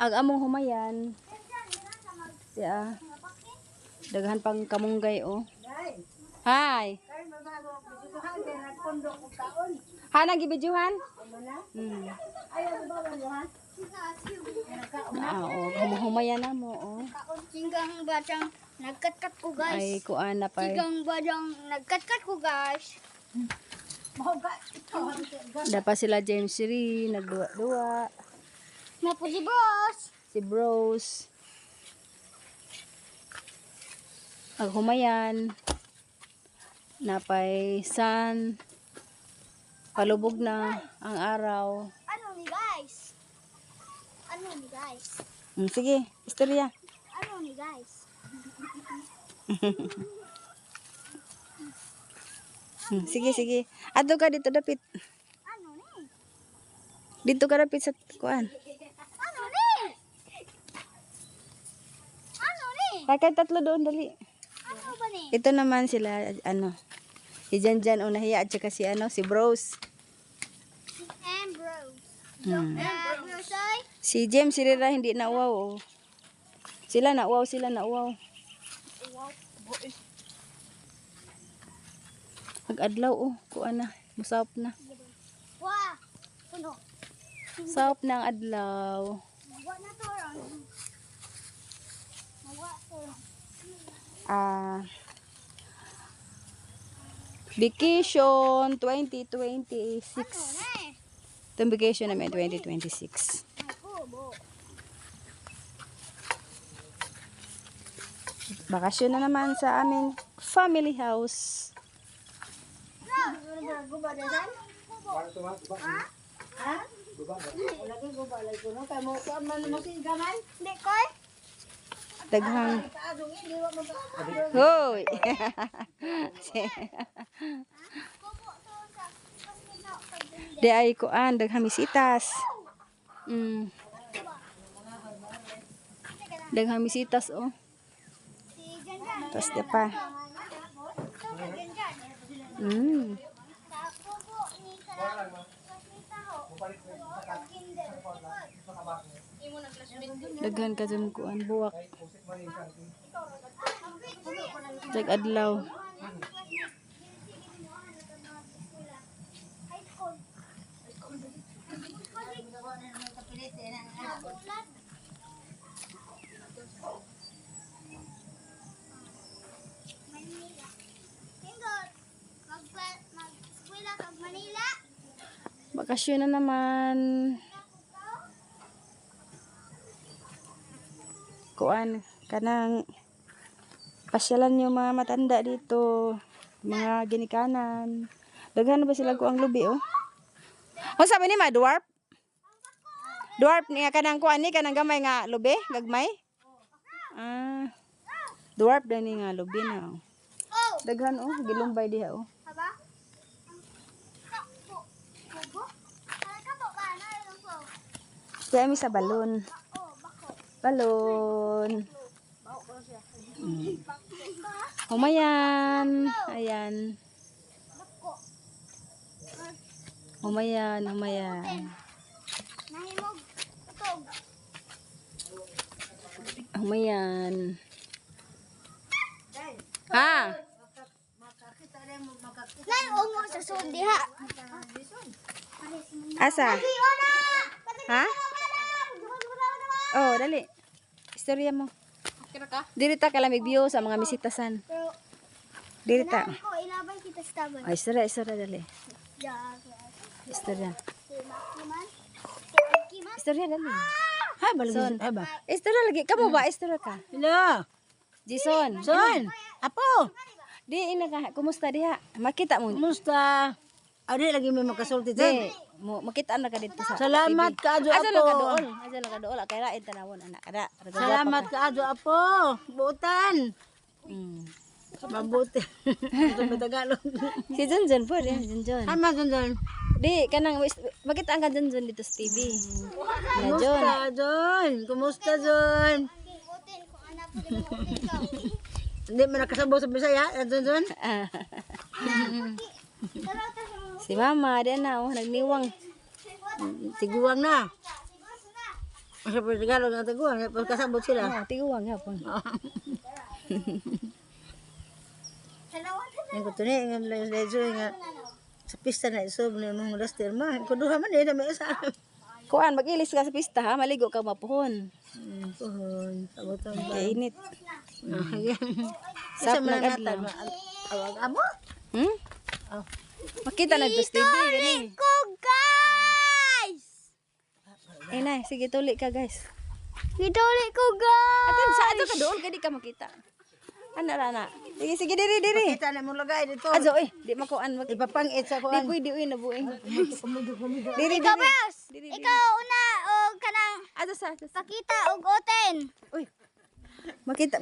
Ag among humayan. Ya. Daghan pang kamunggay oh. Hi. Hana gibidyuhan? Humayan na mo oh. Singgang badang nagkat-kat ko guys. Ay kuan na pa. Singgang badang nagkat-kat ko guys. Dapat sila James Siri nagduwa-duwa. Na po si boss. Si Bros. Ag humayan. Napay sun. Palubog na ang araw. Ano ni guys? Ano ni guys? Sige, istorya. Ano ni guys? Sige, sige. Adto ka dito dapit. Ano ni? Dito ka dapit sa kuan. Ano ni? Ano ni? Kay tatlo doon dali. Ano ba ni? Ito naman sila ano. Si Janjan o nahiya at saka si ano, si Bros. And bros. Hmm. Bros ay? Si James si Rira hindi na wow oh. Sila na wow. Mag-adlaw oh, kuan na, musap na. Wah! Puno. Sap na ang adlaw. Mawa na to ron. Mawa to. Vacation 2026. Ano ni? Itong vacation namin 2026. Ay kubo. Bakasyon na naman sa aming family house. Guba dadan? Ha? Lagi guba lagi kuno kay mo ko man mo si gaman. Di koy. Daghang. Hoy. Di ay kuan daghang misitas. Daghang misitas oh. Si Janjan. Tapos di pa. Kubo ni sarang. Kasita ho. Daghan ka dyan kuan buwak. Dag adlaw. Mag-eskwela kag Manila. Bakasyon na naman. Kuan kanang pasyalan yung mga matanda dito, mga ginikanan. Daghan na ba sila kuang lubi oh? O sabi ni ma dwarf? Dwarf niya kanang kuan ni kanang gamay nga lubi, gagmay? Dwarf dan ni nga lubi na. Oh. Oh, Daghan oh, gilumbay diha oh. haba? Kubo? Ay ka po ba na yung po? Kaya mi sa balon. Oh, bako. Balon. Humayan. Ayan. Bako. Humayan. Nahimog. Utog. Humayan. Ha? Nay ungo sa sud diha. Asa? Ha? Oh, dali. Istorya mo. Dirita ka lamig view sa mga misitasan. Pero Dirita. ko ilabay kita sa taban. Ay, istorya dali. Ja. Istorya. Si Makiman. Si Makiman. Istorya dali. Ha, balusin pa ba? Istorya lagi. Kamu ba? Istorya ka. Hello. Jason. Son, apo. Di, ina ka. Kumusta diha? Makita mo. Kumusta? Adi lagi may makasulti Di. sa. Makita na ka dito sa Salamat TV. ka adyo Asa lang ka apo. doon. Asa lang ka doon. Kaya lain tanawon anak kada. Salamat ka adyo apo. Buutan. Mabuti. Ito may Tagalog. Si Junjun po rin. Junjun. Tama Junjun. Di, kanang makita ang ka Junjun dito sa TV. Na Jun. Kumusta Jun? Kumusta Jun? Hotel kung anak ko din hotel ka. Hindi mo nakasabaw sa Bisaya, Junjun? Si Mama, di na oh, nagniwang. Tiguang na. Sa Tagalog ang taguan, pagkasabot sila. Oh, tiguang hapon. Yang ko tuni nga lezo nga sa pista na isob na mga raster ma. Kuduha man na may sa. Kuan, mag-ilis ka sa pista ha, maligo ka mapuhon. Pohon, sabotang ba. Kaya init. Sa Sap mga nag-adlaw. natan awag amo. Hmm? Oh. Makita na dos TV gani. Ko guys! Eh na, sige tuli ka guys. Gituli ko guys! Atin sa ato ka doon kadi ka makita. Ana rana. Sige sige diri. Kita na mo lagay dito. Azo di makuan mag. Ipapangit sa Di kuan. pwede uy nabuing. Diri Ikaw, diri. Bes! Diri. Ikaw una o kanang Ato sa. pakita og oten. Uy. Makita